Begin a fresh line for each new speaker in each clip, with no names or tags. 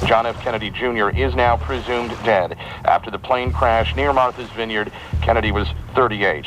John F. Kennedy Jr. is now presumed dead. After the plane crash near Martha's Vineyard, Kennedy was 38.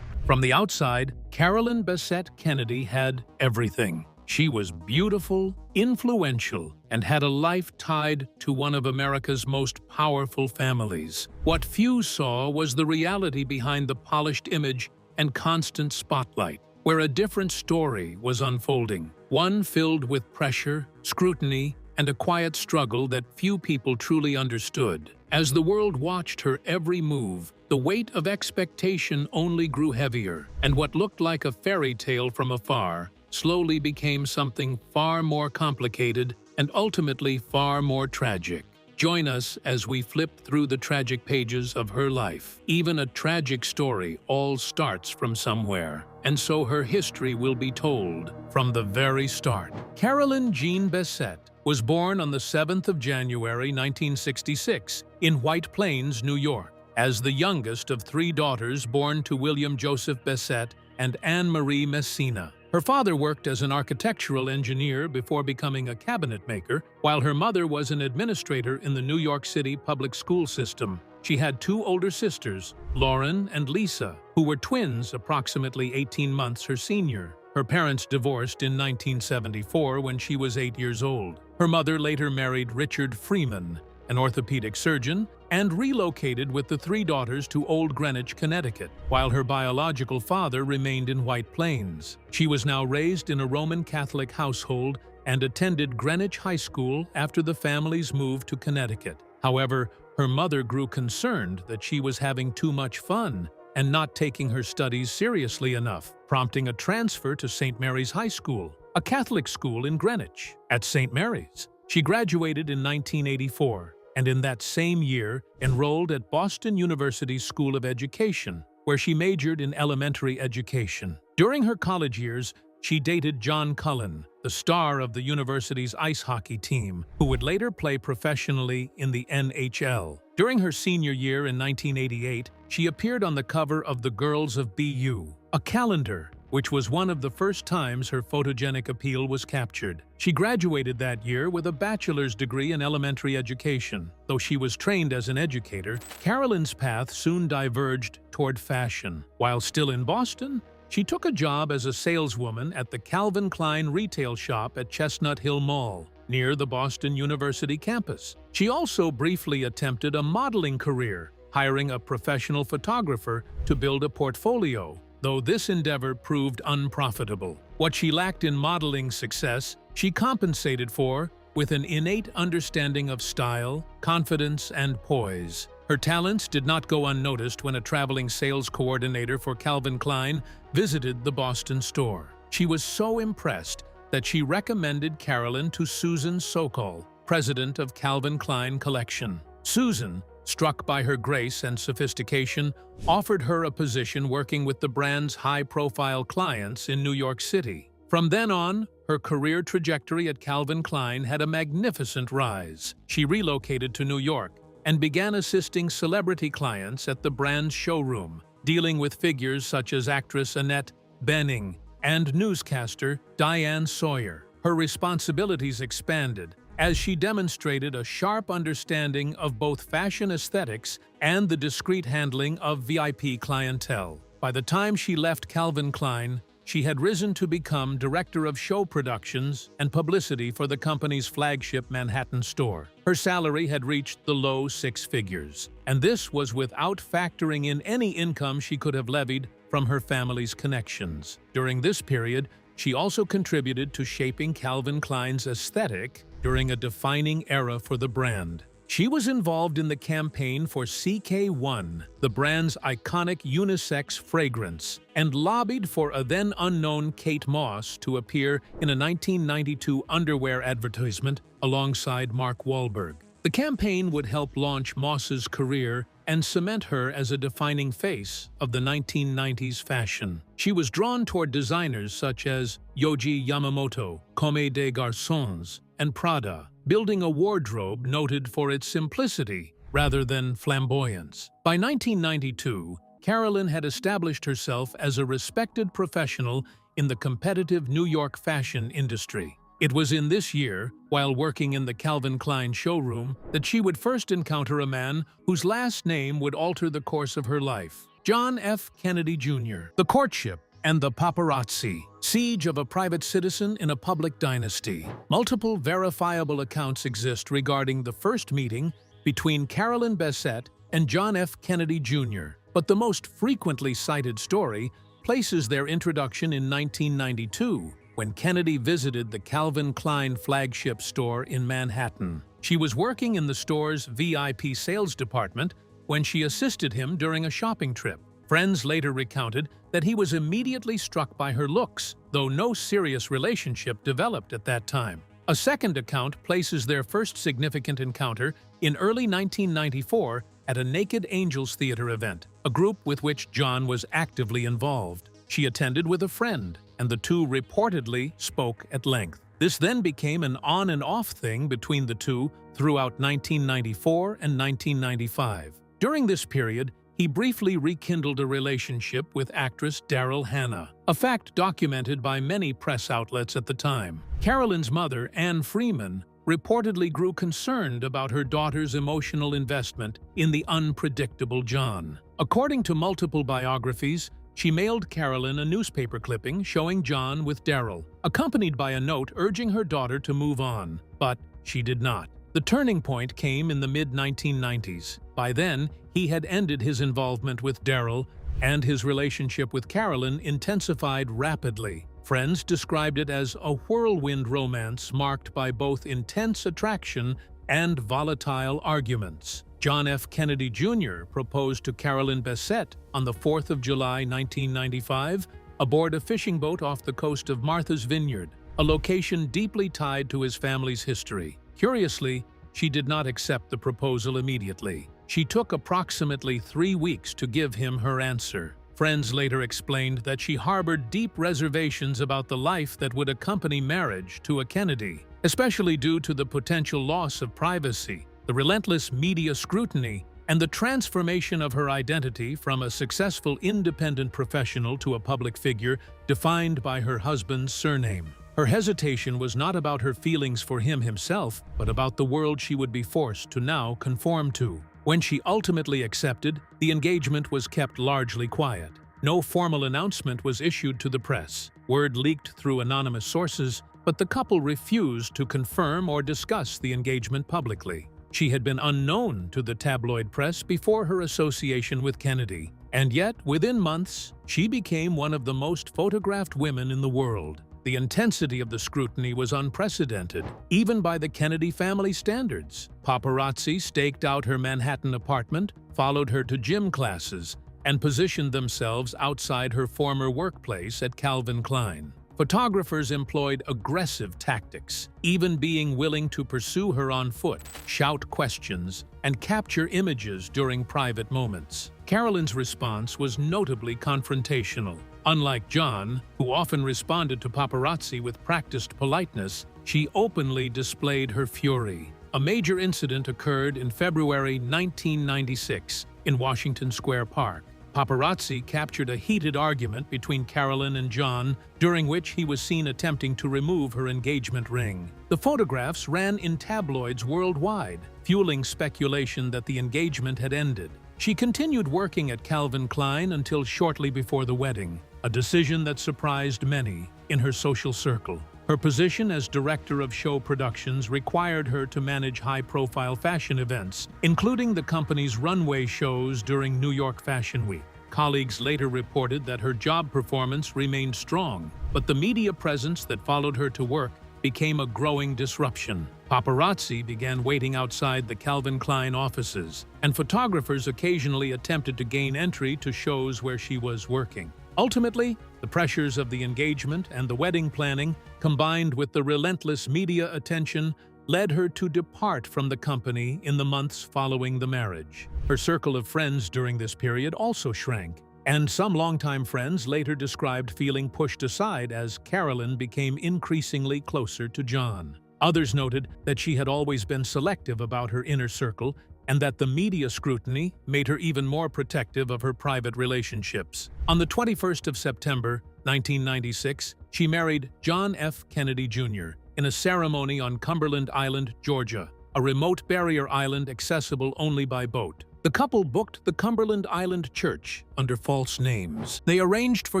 From the outside, Carolyn Bessette Kennedy had everything. She was beautiful, influential, and had a life tied to one of America's most powerful families. What few saw was the reality behind the polished image and constant spotlight, where a different story was unfolding, one filled with pressure, scrutiny, and a quiet struggle that few people truly understood. As the world watched her every move, the weight of expectation only grew heavier, and what looked like a fairy tale from afar slowly became something far more complicated and ultimately far more tragic. Join us as we flip through the tragic pages of her life. Even a tragic story all starts from somewhere, and so her history will be told from the very start. Carolyn Jean Bessette was born on the 7th of January 1966 in White Plains, New York, as the youngest of 3 daughters born to William Joseph Bessette and Anne Marie Messina. Her father worked as an architectural engineer before becoming a cabinet maker, while her mother was an administrator in the New York City public school system. She had 2 older sisters, Lauren and Lisa, who were twins approximately 18 months her senior. Her parents divorced in 1974 when she was 8 years old. Her mother later married Richard Freeman, an orthopedic surgeon, and relocated with the 3 daughters to Old Greenwich, Connecticut, while her biological father remained in White Plains. She was now raised in a Roman Catholic household and attended Greenwich High School after the family's move to Connecticut. However, her mother grew concerned that she was having too much fun and not taking her studies seriously enough, prompting a transfer to St. Mary's High School, a Catholic school in Greenwich. At St. Mary's, she graduated in 1984, and in that same year enrolled at Boston University's School of Education, where she majored in elementary education. During her college years, she dated John Cullen, the star of the university's ice hockey team, who would later play professionally in the NHL. During her senior year in 1988, she appeared on the cover of the Girls of BU, a calendar, which was one of the first times her photogenic appeal was captured. She graduated that year with a bachelor's degree in elementary education. Though she was trained as an educator, Carolyn's path soon diverged toward fashion. While still in Boston, she took a job as a saleswoman at the Calvin Klein retail shop at Chestnut Hill Mall, near the Boston University campus. She also briefly attempted a modeling career, hiring a professional photographer to build a portfolio, though this endeavor proved unprofitable. What she lacked in modeling success, she compensated for with an innate understanding of style, confidence, and poise. Her talents did not go unnoticed when a traveling sales coordinator for Calvin Klein visited the Boston store. She was so impressed that she recommended Carolyn to Susan Sokol, president of Calvin Klein Collection. Susan, struck by her grace and sophistication, offered her a position working with the brand's high-profile clients in New York City. From then on, her career trajectory at Calvin Klein had a magnificent rise. She relocated to New York and began assisting celebrity clients at the brand's showroom, dealing with figures such as actress Annette Bening and newscaster Diane Sawyer. Her responsibilities expanded as she demonstrated a sharp understanding of both fashion aesthetics and the discreet handling of VIP clientele. By the time she left Calvin Klein, she had risen to become director of show productions and publicity for the company's flagship Manhattan store. Her salary had reached the low 6 figures, and this was without factoring in any income she could have levied from her family's connections. During this period, she also contributed to shaping Calvin Klein's aesthetic during a defining era for the brand. She was involved in the campaign for CK1, the brand's iconic unisex fragrance, and lobbied for a then-unknown Kate Moss to appear in a 1992 underwear advertisement alongside Mark Wahlberg. The campaign would help launch Moss's career and cement her as a defining face of the 1990s fashion. She was drawn toward designers such as Yohji Yamamoto, Comme des Garçons, and Prada, building a wardrobe noted for its simplicity rather than flamboyance. By 1992, Carolyn had established herself as a respected professional in the competitive New York fashion industry. It was in this year, while working in the Calvin Klein showroom, that she would first encounter a man whose last name would alter the course of her life: John F. Kennedy Jr. The courtship and the paparazzi. Siege of a private citizen in a public dynasty. Multiple verifiable accounts exist regarding the first meeting between Carolyn Bessette and John F. Kennedy Jr., but the most frequently cited story places their introduction in 1992, when Kennedy visited the Calvin Klein flagship store in Manhattan. She was working in the store's VIP sales department when she assisted him during a shopping trip. Friends later recounted that he was immediately struck by her looks, though no serious relationship developed at that time. A second account places their first significant encounter in early 1994 at a Naked Angels Theater event, a group with which John was actively involved. She attended with a friend, and the two reportedly spoke at length. This then became an on and off thing between the two throughout 1994 and 1995. During this period, he briefly rekindled a relationship with actress Daryl Hannah, a fact documented by many press outlets at the time. Carolyn's mother, Anne Freeman, reportedly grew concerned about her daughter's emotional investment in the unpredictable John. According to multiple biographies, she mailed Carolyn a newspaper clipping showing John with Daryl, accompanied by a note urging her daughter to move on, but she did not. The turning point came in the mid-1990s. By then, he had ended his involvement with Daryl, and his relationship with Carolyn intensified rapidly. Friends described it as a whirlwind romance marked by both intense attraction and volatile arguments. John F. Kennedy Jr. proposed to Carolyn Bessette on the 4th of July 1995 aboard a fishing boat off the coast of Martha's Vineyard, a location deeply tied to his family's history. Curiously, she did not accept the proposal immediately. She took approximately 3 weeks to give him her answer. Friends later explained that she harbored deep reservations about the life that would accompany marriage to a Kennedy, especially due to the potential loss of privacy, the relentless media scrutiny, and the transformation of her identity from a successful independent professional to a public figure defined by her husband's surname. Her hesitation was not about her feelings for him himself, but about the world she would be forced to now conform to. When she ultimately accepted, the engagement was kept largely quiet. No formal announcement was issued to the press. Word leaked through anonymous sources, but the couple refused to confirm or discuss the engagement publicly. She had been unknown to the tabloid press before her association with Kennedy, and yet, within months, she became one of the most photographed women in the world. The intensity of the scrutiny was unprecedented, even by the Kennedy family standards. Paparazzi staked out her Manhattan apartment, followed her to gym classes, and positioned themselves outside her former workplace at Calvin Klein. Photographers employed aggressive tactics, even being willing to pursue her on foot, shout questions, and capture images during private moments. Carolyn's response was notably confrontational. Unlike John, who often responded to paparazzi with practiced politeness, she openly displayed her fury. A major incident occurred in February 1996 in Washington Square Park. Paparazzi captured a heated argument between Carolyn and John, during which he was seen attempting to remove her engagement ring. The photographs ran in tabloids worldwide, fueling speculation that the engagement had ended. She continued working at Calvin Klein until shortly before the wedding, a decision that surprised many in her social circle. Her position as director of show productions required her to manage high-profile fashion events, including the company's runway shows during New York Fashion Week. Colleagues later reported that her job performance remained strong, but the media presence that followed her to work became a growing disruption. Paparazzi began waiting outside the Calvin Klein offices, and photographers occasionally attempted to gain entry to shows where she was working. Ultimately, the pressures of the engagement and the wedding planning, combined with the relentless media attention, led her to depart from the company in the months following the marriage. Her circle of friends during this period also shrank, and some longtime friends later described feeling pushed aside as Carolyn became increasingly closer to John. Others noted that she had always been selective about her inner circle and that the media scrutiny made her even more protective of her private relationships. On the 21st of September, 1996, she married John F. Kennedy Jr., in a ceremony on Cumberland Island, Georgia, a remote barrier island accessible only by boat. The couple booked the Cumberland Island Church under false names. They arranged for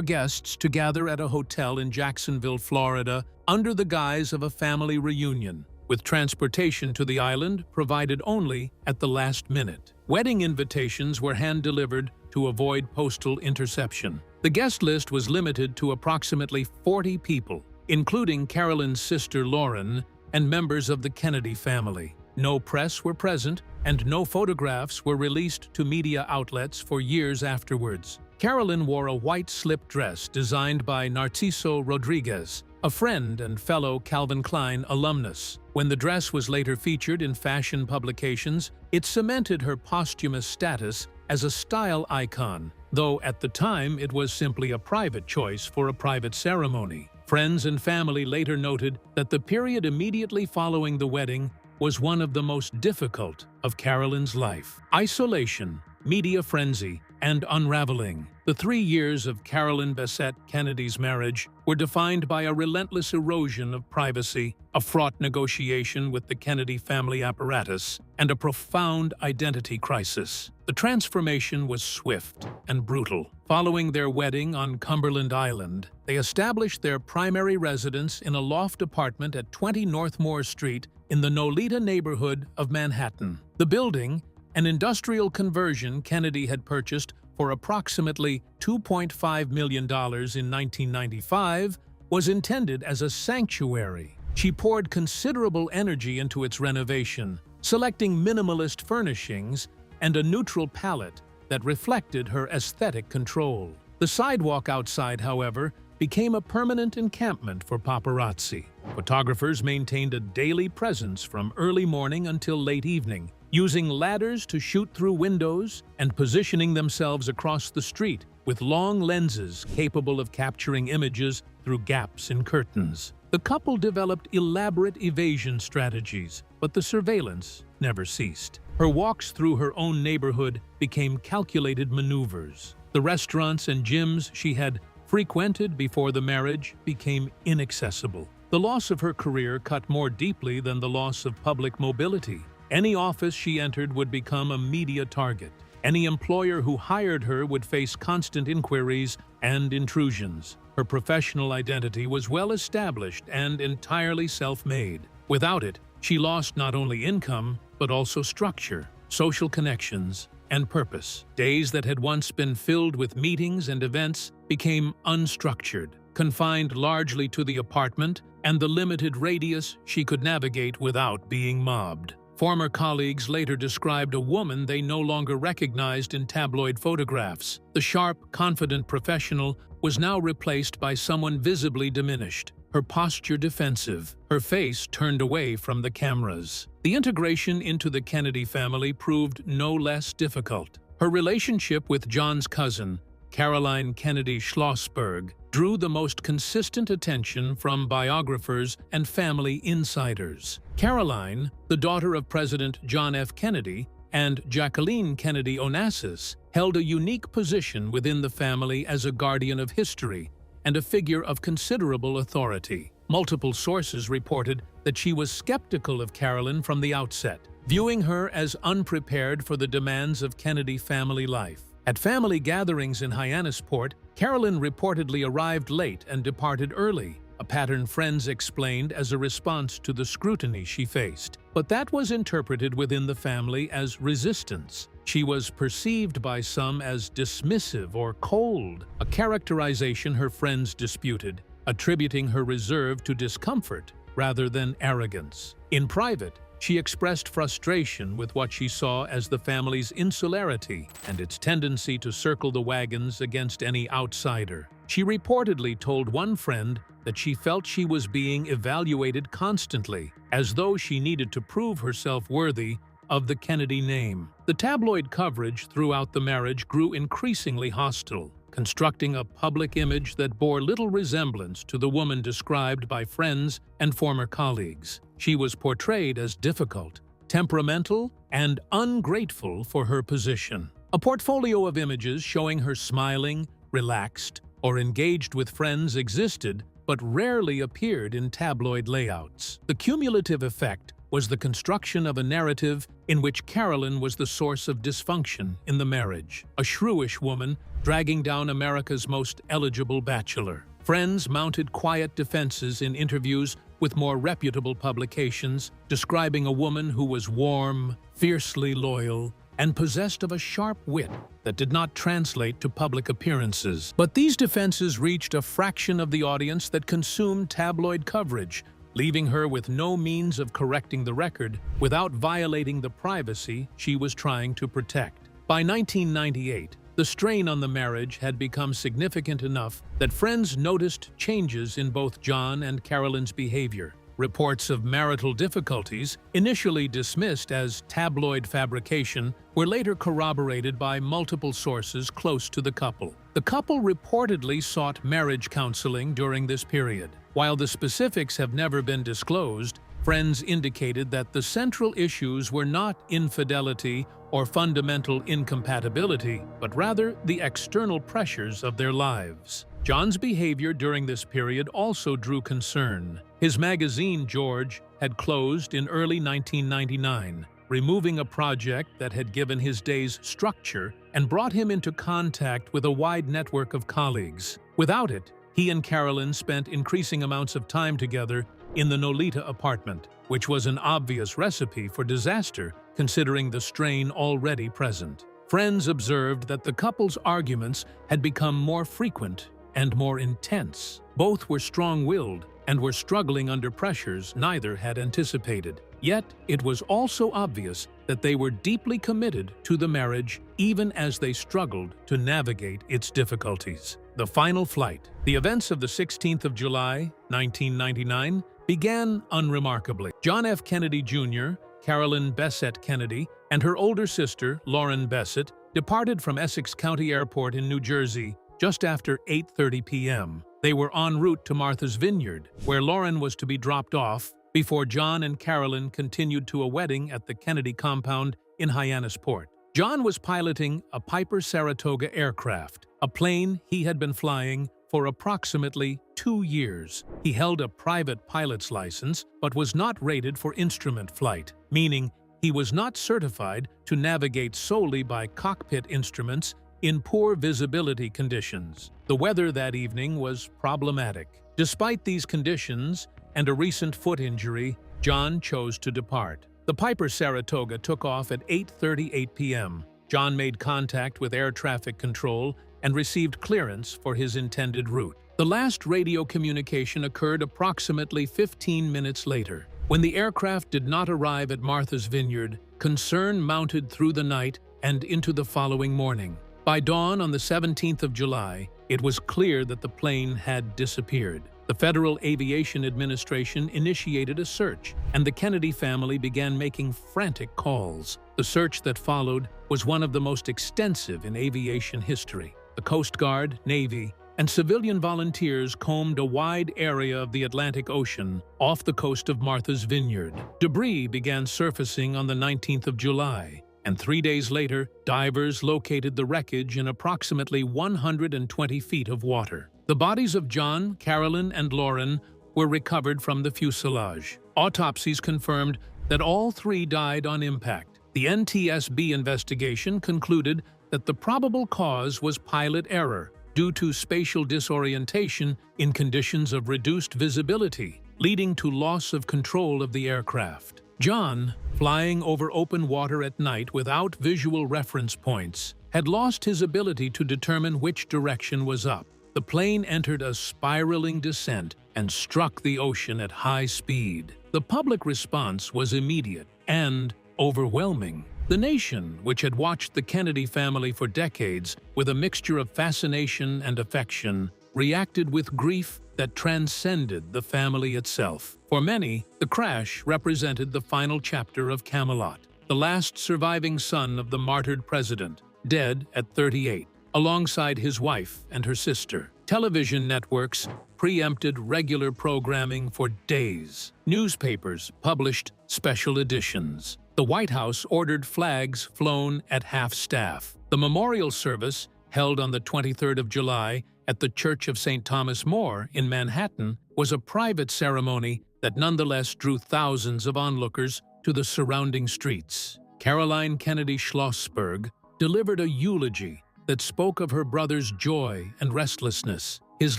guests to gather at a hotel in Jacksonville, Florida, under the guise of a family reunion, with transportation to the island provided only at the last minute. Wedding invitations were hand-delivered to avoid postal interception. The guest list was limited to approximately 40 people, including Carolyn's sister Lauren and members of the Kennedy family. No press were present, and no photographs were released to media outlets for years afterwards. Carolyn wore a white slip dress designed by Narciso Rodriguez, a friend and fellow Calvin Klein alumnus. When the dress was later featured in fashion publications, it cemented her posthumous status as a style icon, though at the time it was simply a private choice for a private ceremony. Friends and family later noted that the period immediately following the wedding was one of the most difficult of Carolyn's life. Isolation, media frenzy, and unraveling. The 3 years of Carolyn Bessette Kennedy's marriage were defined by a relentless erosion of privacy, a fraught negotiation with the Kennedy family apparatus, and a profound identity crisis. The transformation was swift and brutal. Following their wedding on Cumberland Island, they established their primary residence in a loft apartment at 20 North Moore Street in the Nolita neighborhood of Manhattan. The building, an industrial conversion Kennedy had purchased for approximately $2.5 million in 1995, was intended as a sanctuary. She poured considerable energy into its renovation, selecting minimalist furnishings and a neutral palette that reflected her aesthetic control. The sidewalk outside, however, became a permanent encampment for paparazzi. Photographers maintained a daily presence from early morning until late evening, using ladders to shoot through windows and positioning themselves across the street with long lenses capable of capturing images through gaps in curtains. The couple developed elaborate evasion strategies, but the surveillance never ceased. Her walks through her own neighborhood became calculated maneuvers. The restaurants and gyms she had frequented before the marriage became inaccessible. The loss of her career cut more deeply than the loss of public mobility. Any office she entered would become a media target. Any employer who hired her would face constant inquiries and intrusions. Her professional identity was well established and entirely self-made. Without it, she lost not only income, but also structure, social connections, and purpose. Days that had once been filled with meetings and events became unstructured, confined largely to the apartment and the limited radius she could navigate without being mobbed. Former colleagues later described a woman they no longer recognized in tabloid photographs. The sharp, confident professional was now replaced by someone visibly diminished, her posture defensive, her face turned away from the cameras. The integration into the Kennedy family proved no less difficult. Her relationship with John's cousin, Caroline Kennedy Schlossberg, drew the most consistent attention from biographers and family insiders. Caroline, the daughter of President John F. Kennedy, and Jacqueline Kennedy Onassis, held a unique position within the family as a guardian of history and a figure of considerable authority. Multiple sources reported that she was skeptical of Carolyn from the outset, viewing her as unprepared for the demands of Kennedy family life. At family gatherings in Hyannisport, Carolyn reportedly arrived late and departed early, a pattern friends explained as a response to the scrutiny she faced. But that was interpreted within the family as resistance. She was perceived by some as dismissive or cold, a characterization her friends disputed, attributing her reserve to discomfort rather than arrogance. In private, she expressed frustration with what she saw as the family's insularity and its tendency to circle the wagons against any outsider. She reportedly told one friend that she felt she was being evaluated constantly, as though she needed to prove herself worthy of the Kennedy name. The tabloid coverage throughout the marriage grew increasingly hostile, constructing a public image that bore little resemblance to the woman described by friends and former colleagues. She was portrayed as difficult, temperamental, and ungrateful for her position. A portfolio of images showing her smiling, relaxed, or engaged with friends existed, but rarely appeared in tabloid layouts. The cumulative effect was the construction of a narrative in which Carolyn was the source of dysfunction in the marriage, a shrewish woman dragging down America's most eligible bachelor. Friends mounted quiet defenses in interviews with more reputable publications, describing a woman who was warm, fiercely loyal, and possessed of a sharp wit that did not translate to public appearances. But these defenses reached a fraction of the audience that consumed tabloid coverage, leaving her with no means of correcting the record without violating the privacy she was trying to protect. By 1998, the strain on the marriage had become significant enough that friends noticed changes in both John and Carolyn's behavior. Reports of marital difficulties, initially dismissed as tabloid fabrication, were later corroborated by multiple sources close to the couple. The couple reportedly sought marriage counseling during this period. While the specifics have never been disclosed, friends indicated that the central issues were not infidelity or fundamental incompatibility, but rather the external pressures of their lives. John's behavior during this period also drew concern. His magazine, George, had closed in early 1999, removing a project that had given his days structure and brought him into contact with a wide network of colleagues. Without it, he and Carolyn spent increasing amounts of time together in the Nolita apartment, which was an obvious recipe for disaster considering the strain already present. Friends observed that the couple's arguments had become more frequent and more intense. Both were strong-willed and were struggling under pressures neither had anticipated. Yet, it was also obvious that they were deeply committed to the marriage even as they struggled to navigate its difficulties. The final flight. The events of the 16th of July, 1999, began unremarkably. John F. Kennedy Jr., Carolyn Bessette Kennedy, and her older sister, Lauren Bessette, departed from Essex County Airport in New Jersey just after 8:30 p.m. They were en route to Martha's Vineyard, where Lauren was to be dropped off, before John and Carolyn continued to a wedding at the Kennedy compound in Hyannisport. John was piloting a Piper Saratoga aircraft, a plane he had been flying for approximately 2 years. He held a private pilot's license, but was not rated for instrument flight, meaning he was not certified to navigate solely by cockpit instruments in poor visibility conditions. The weather that evening was problematic. Despite these conditions and a recent foot injury, John chose to depart. The Piper Saratoga took off at 8:38 p.m. John made contact with air traffic control and received clearance for his intended route. The last radio communication occurred approximately 15 minutes later. When the aircraft did not arrive at Martha's Vineyard, concern mounted through the night and into the following morning. By dawn on the 17th of July, it was clear that the plane had disappeared. The Federal Aviation Administration initiated a search, and the Kennedy family began making frantic calls. The search that followed was one of the most extensive in aviation history. The Coast Guard, Navy, and civilian volunteers combed a wide area of the Atlantic Ocean off the coast of Martha's Vineyard. Debris began surfacing on the 19th of July, and 3 days later, divers located the wreckage in approximately 120 feet of water. The bodies of John, Carolyn, and Lauren were recovered from the fuselage. Autopsies confirmed that all three died on impact. The NTSB investigation concluded that the probable cause was pilot error due to spatial disorientation in conditions of reduced visibility, leading to loss of control of the aircraft. John, flying over open water at night without visual reference points, had lost his ability to determine which direction was up. The plane entered a spiraling descent and struck the ocean at high speed. The public response was immediate and overwhelming. The nation, which had watched the Kennedy family for decades with a mixture of fascination and affection, reacted with grief that transcended the family itself. For many, the crash represented the final chapter of Camelot, the last surviving son of the martyred president, dead at 38, alongside his wife and her sister. Television networks preempted regular programming for days. Newspapers published special editions. The White House ordered flags flown at half-staff. The memorial service, held on the 23rd of July at the Church of St. Thomas More in Manhattan, was a private ceremony that nonetheless drew thousands of onlookers to the surrounding streets. Caroline Kennedy Schlossberg delivered a eulogy that spoke of her brother's joy and restlessness, his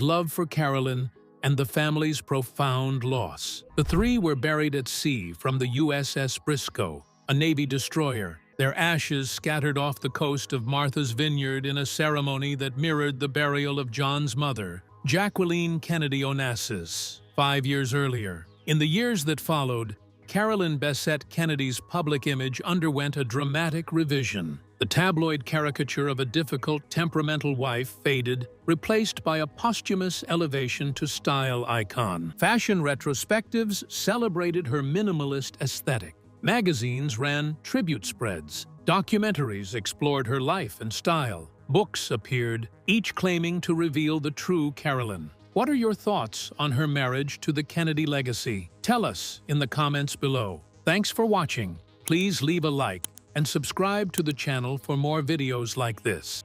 love for Carolyn, and the family's profound loss. The three were buried at sea from the USS Briscoe, a Navy destroyer, their ashes scattered off the coast of Martha's Vineyard in a ceremony that mirrored the burial of John's mother, Jacqueline Kennedy Onassis, 5 years earlier. In the years that followed, Carolyn Bessette Kennedy's public image underwent a dramatic revision. The tabloid caricature of a difficult, temperamental wife faded, replaced by a posthumous elevation to style icon. Fashion retrospectives celebrated her minimalist aesthetic. Magazines ran tribute spreads. Documentaries explored her life and style. Books appeared, each claiming to reveal the true Carolyn. What are your thoughts on her marriage to the Kennedy legacy? Tell us in the comments below. Thanks for watching. Please leave a like and subscribe to the channel for more videos like this.